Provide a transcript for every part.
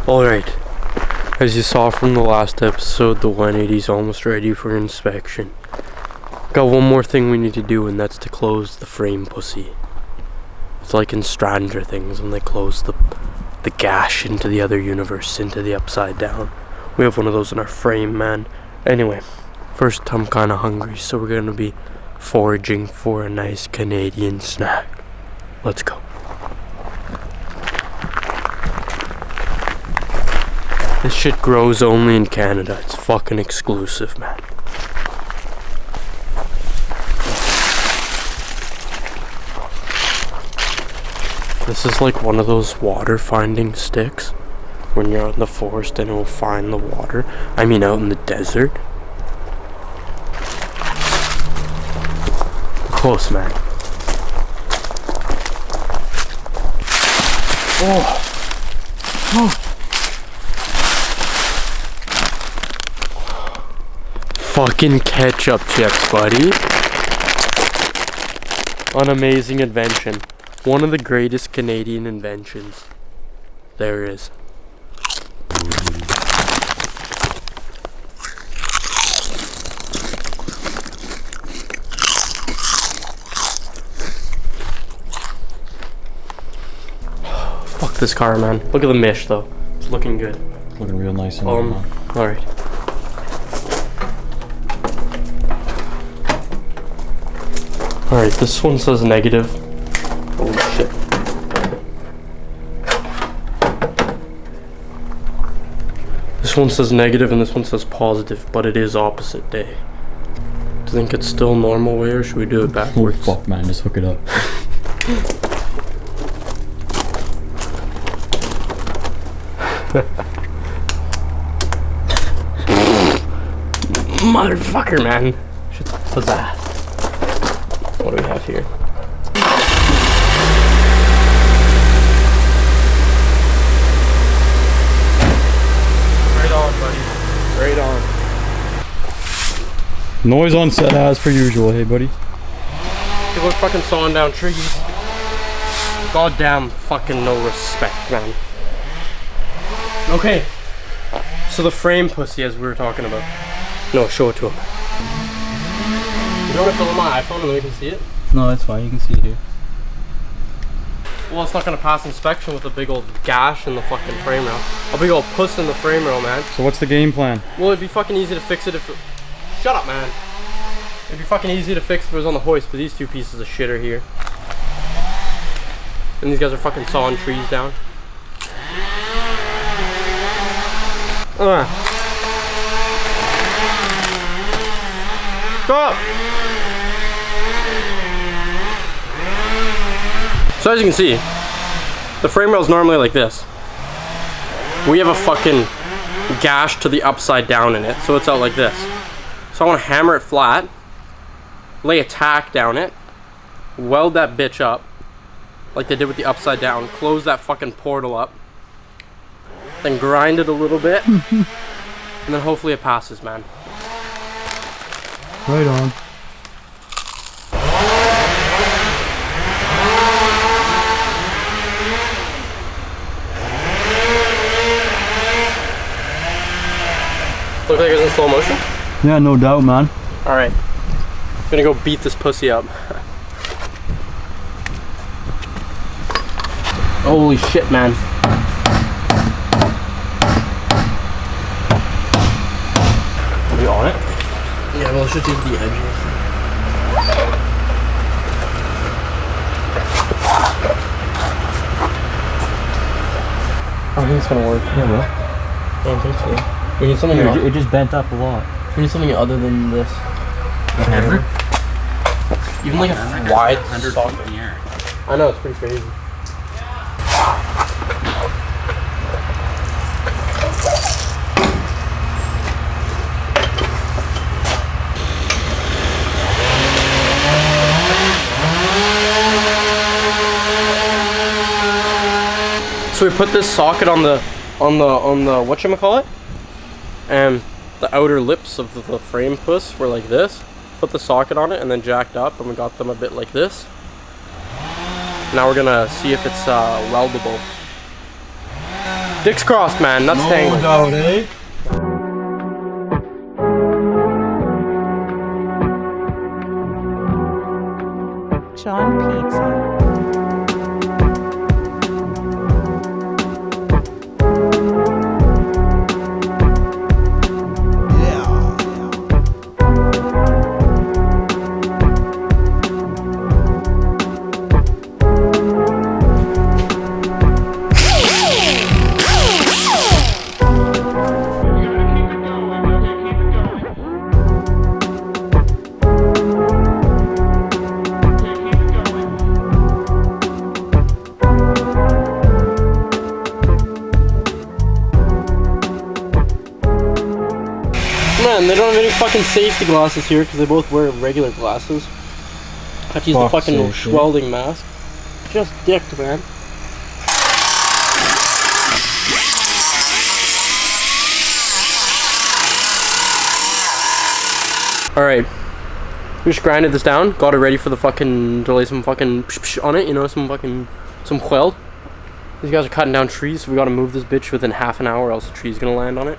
Alright, as you saw from the last episode, the 180 is almost ready for inspection. Got one more thing we need to do, and that's to close the frame pussy. It's like in Stranger Things when they close the gash into the other universe, into the upside down. We have one of those in our frame, man. Anyway, first I'm kinda hungry, so we're gonna be foraging for a nice Canadian snack. Let's go. This shit grows only in Canada. It's fucking exclusive, man. This is like one of those water finding sticks when you're out in the forest and it will find the water. I mean out in the desert. Close, man. Oh. Fucking ketchup chips, buddy. An amazing invention. One of the greatest Canadian inventions there is. Fuck this car, man. Look at the mesh, though. It's looking good. It's looking real nice. Alright. Alright, this one says negative. Holy shit. This one says negative and this one says positive, but it is opposite day. Do you think it's still normal way or should we do it backwards? Oh fuck, man, just hook it up. Motherfucker, man. Shit's pizzazz. What do we have here? Right on, buddy. Right on. Noise on set as per usual, hey buddy. People are fucking sawing down trees. Goddamn fucking no respect, man. Okay. So the frame pussy, as we were talking about. No, show it to him. You want to film my iPhone and then we can see it? No, that's fine, you can see it here. Well, it's not gonna pass inspection with a big old gash in the fucking frame rail. A big old puss in the frame rail, man. So what's the game plan? Well, it'd be fucking easy to fix it if it... Shut up, man. It'd be fucking easy to fix if it was on the hoist, but these two pieces of shit are here. And these guys are fucking sawing trees down. Stop! So as you can see, the frame rail is normally like this. We have a fucking gash to the upside down in it, so it's out like this. So I want to hammer it flat, lay a tack down it, weld that bitch up, like they did with the upside down, close that fucking portal up, then grind it a little bit, and then hopefully it passes, man. Right on. Look like it's in slow motion? Yeah, no doubt, man. Alright. Gonna go beat this pussy up. Holy shit, man. Are we on it? Yeah, well, let's just use the edges. I don't think it's gonna work. Yeah, well. I don't think so. We need something. It just bent up a lot. We need something other than this. Hammer? Even like a wide socket. In the air. I know, it's pretty crazy. So we put this socket on the whatchamacallit, and the outer lips of the frame puss were like this. Put the socket on it and then jacked up, and we got them a bit like this. Now we're gonna see if it's weldable. Dicks crossed, man. Nuts tangled. No doubt, eh? John Pizza. Man, they don't have any fucking safety glasses here because they both wear regular glasses. I have to use the fucking welding mask. Just dicked, man. Alright. We just grinded this down, got it ready for the fucking, to lay some fucking on it, you know, some weld. These guys are cutting down trees, so we gotta move this bitch within half an hour, else the tree's gonna land on it.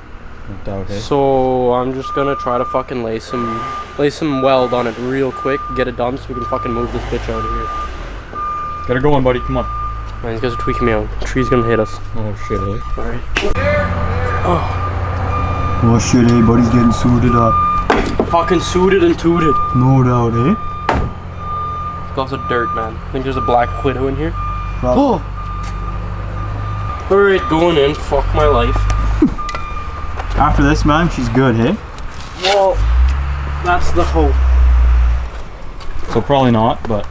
Okay. So I'm just gonna try to fucking lay some weld on it real quick, get it done so we can fucking move this bitch out of here. Get her going, buddy. Come on. Man, these guys are tweaking me out. The tree's gonna hit us. Oh shit, eh? Alright. Oh shit, eh? Buddy's getting suited up. Fucking suited and tooted. No doubt, eh? Lots of dirt, man. I think there's a black widow in here. Probably. Oh! Alright, going in. Fuck my life. After this, man, she's good, hey? Well, that's the hope. So probably not, but...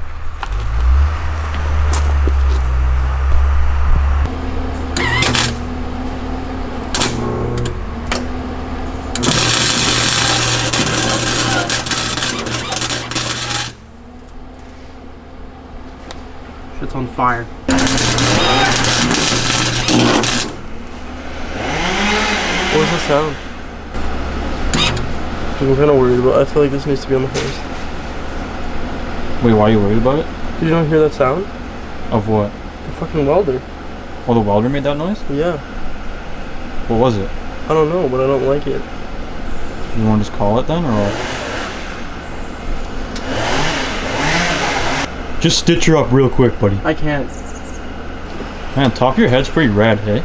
Shit's on fire. What was the sound? I'm kind of worried about it. I feel like this needs to be on the hoist. Wait, why are you worried about it? Did you not hear that sound? Of what? The fucking welder. Oh, the welder made that noise? Yeah. What was it? I don't know, but I don't like it. You want to just call it then, or what? Just stitch her up real quick, buddy. I can't. Man, top of your head's pretty red, hey?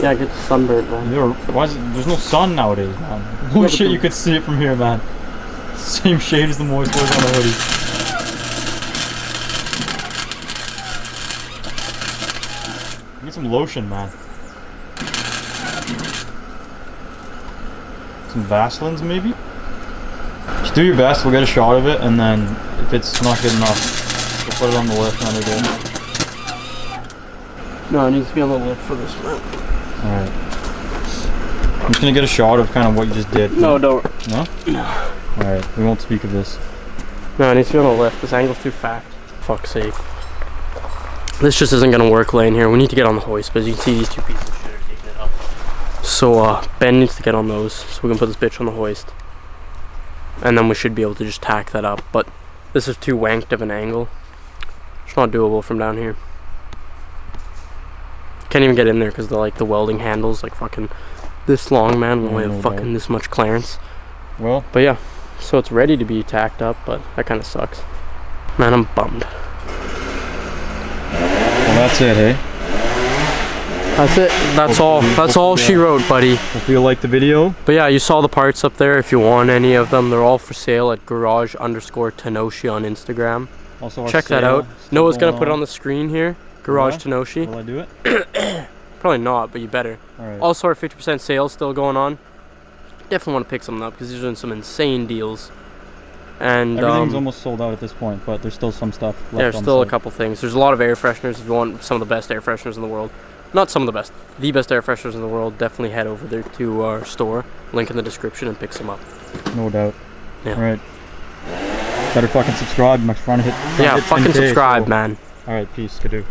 Yeah, I get sunburnt, man. Why is it, there's no sun nowadays, man. Holy shit, you could see it from here, man. Same shade as the moist boys on the hoodie. Get some lotion, man. Some Vaselines, maybe? Just do your best, we'll get a shot of it, and then if it's not good enough, we'll put it on the lift and it'll go. No, it needs to be on the lift for this, man. Alright. I'm just gonna get a shot of kind of what you just did. No, don't. No? No. Alright, we won't speak of this. No, it needs to be on the lift. This angle's too fat. Fuck's sake. This just isn't gonna work laying here. We need to get on the hoist, but as you can see, these two pieces of shit are taking it up. So, Ben needs to get on those so we can put this bitch on the hoist. And then we should be able to just tack that up. But this is too wanked of an angle. It's not doable from down here. Can't even get in there because the welding handles like fucking this long, man. We only have fucking this much clearance. Well, but yeah, so it's ready to be tacked up, but that kind of sucks. Man, I'm bummed. Well, that's it, hey? That's it. That's all. That's all she wrote, buddy. If you like the video. But yeah, you saw the parts up there. If you want any of them, they're all for sale at garage_Tenoshi on Instagram. Also, check that out. Noah's gonna put it on the screen here. Garage Tenoshi. Will I do it? Probably not, but you better. Alright. Also, our 50% sale still going on. Definitely want to pick something up because he's doing some insane deals. And everything's almost sold out at this point, but there's still some stuff left. There's still a couple things. There's a lot of air fresheners. If you want some of the best air fresheners in the world, not some of the best air fresheners in the world, definitely head over there to our store. Link in the description and pick some up. No doubt. Yeah. Alright. Better fucking subscribe. I'm trying to hit. Yeah, fucking subscribe, man. Alright, peace. Kadoo.